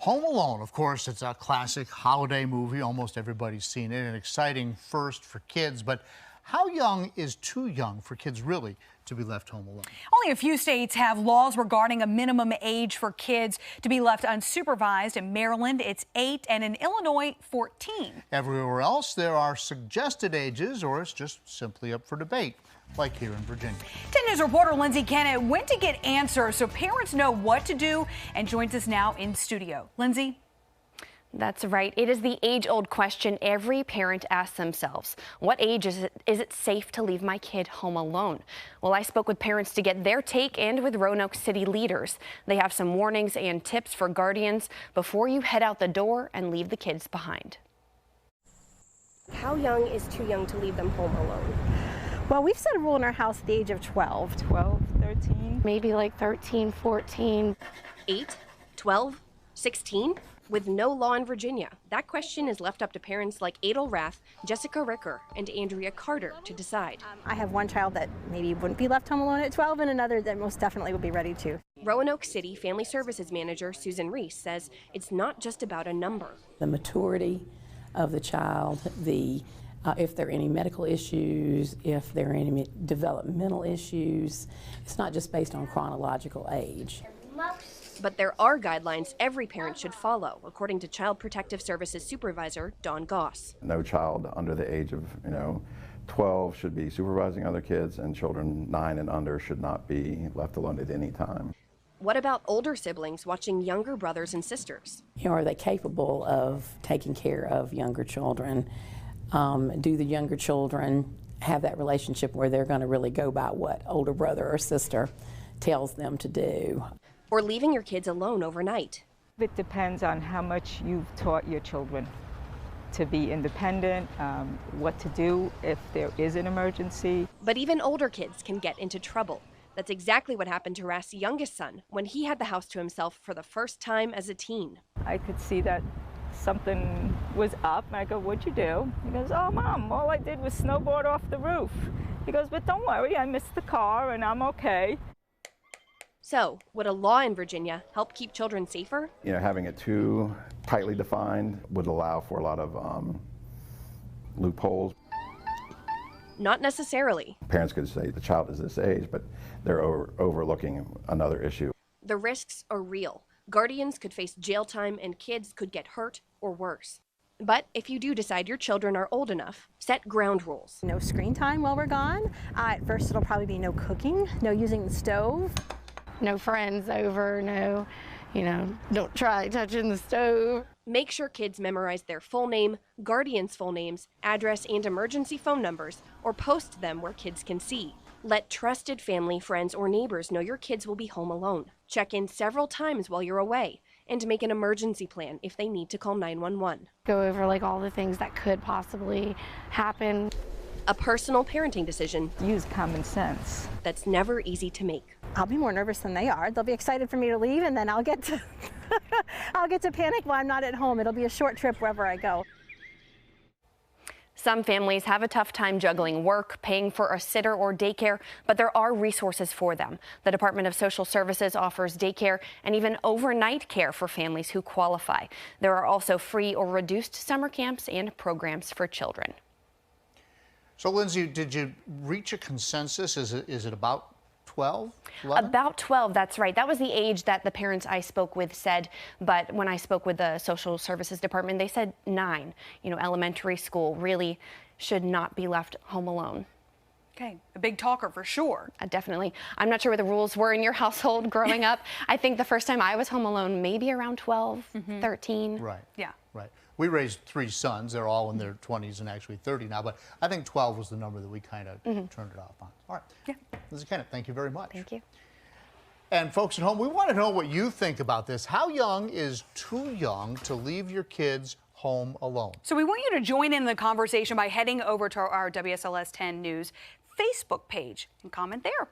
Home Alone, of course, it's a classic holiday movie. Almost everybody's seen it. An exciting first for kids. But how young is too young for kids really to be left home alone? Only a few states have laws regarding a minimum age for kids to be left unsupervised. In Maryland, it's 8, and in Illinois, 14. Everywhere else, there are suggested ages, or it's just simply up for debate, like here in Virginia. 10 News reporter Lindsay Kennett went to get answers so parents know what to do and joins us now in studio. Lindsay? That's right. It is the age-old question every parent asks themselves. What age is it safe to leave my kid home alone? Well, I spoke with parents to get their take and with Roanoke City leaders. They have some warnings and tips for guardians before you head out the door and leave the kids behind. How young is too young to leave them home alone? Well, we've set a rule in our house at the age of 12. 12, 13. Maybe like 13, 14. 8, 12, 16? With no law in Virginia, that question is left up to parents like Adel Rath, Jessica Ricker, and Andrea Carter to decide. I have one child that maybe wouldn't be left home alone at 12 and another that most definitely would be ready to. Roanoke City Family Services Manager Susan Reese says it's not just about a number. The maturity of the child, if there are any medical issues, if there are any developmental issues, it's not just based on chronological age. But there are guidelines every parent should follow, according to Child Protective Services Supervisor Don Goss. No child under the age of 12 should be supervising other kids, and children 9 and under should not be left alone at any time. What about older siblings watching younger brothers and sisters? Are they capable of taking care of younger children? Do the younger children have that relationship where they're going to really go by what older brother or sister tells them to do? Or leaving your kids alone overnight. It depends on how much you've taught your children to be independent, what to do if there is an emergency. But even older kids can get into trouble. That's exactly what happened to Rath's youngest son when he had the house to himself for the first time as a teen. I could see that something was up, and I go, "What'd you do?" He goes, "Oh, Mom, all I did was snowboard off the roof." He goes, "But don't worry, I missed the car and I'm okay." So, would a law in Virginia help keep children safer? Having it too tightly defined would allow for a lot of loopholes. Not necessarily. Parents could say the child is this age, but they're overlooking another issue. The risks are real. Guardians could face jail time and kids could get hurt or worse. But if you do decide your children are old enough, set ground rules. No screen time while we're gone. At first, it'll probably be no cooking, no using the stove. No friends over, no, don't try touching the stove. Make sure kids memorize their full name, guardians' full names, address, and emergency phone numbers, or post them where kids can see. Let trusted family, friends, or neighbors know your kids will be home alone. Check in several times while you're away, and make an emergency plan if they need to call 911. Go over all the things that could possibly happen. A personal parenting decision. Use common sense. That's never easy to make. I'll be more nervous than they are. They'll be excited for me to leave, and then I'll get to I'll get to panic while I'm not at home. It'll be a short trip wherever I go. Some families have a tough time juggling work, paying for a sitter or daycare, but there are resources for them. The Department of Social Services offers daycare and even overnight care for families who qualify. There are also free or reduced summer camps and programs for children. So, Lindsay, did you reach a consensus? Is it about 12? 11? About 12, that's right. That was the age that the parents I spoke with said, but when I spoke with the Social Services Department, they said 9. Elementary school really should not be left home alone. Okay, a big talker for sure. Definitely. I'm not sure what the rules were in your household growing up. I think the first time I was home alone, maybe around 12, 13. Right. Yeah. Right. We raised 3 sons. They're all in their 20s and actually 30 now, but I think 12 was the number that we kind of turned it off on. All right. Yeah. Lindsay Kennett, thank you very much. Thank you. And folks at home, we want to know what you think about this. How young is too young to leave your kids home alone? So we want you to join in the conversation by heading over to our WSLS 10 News Facebook page and comment there.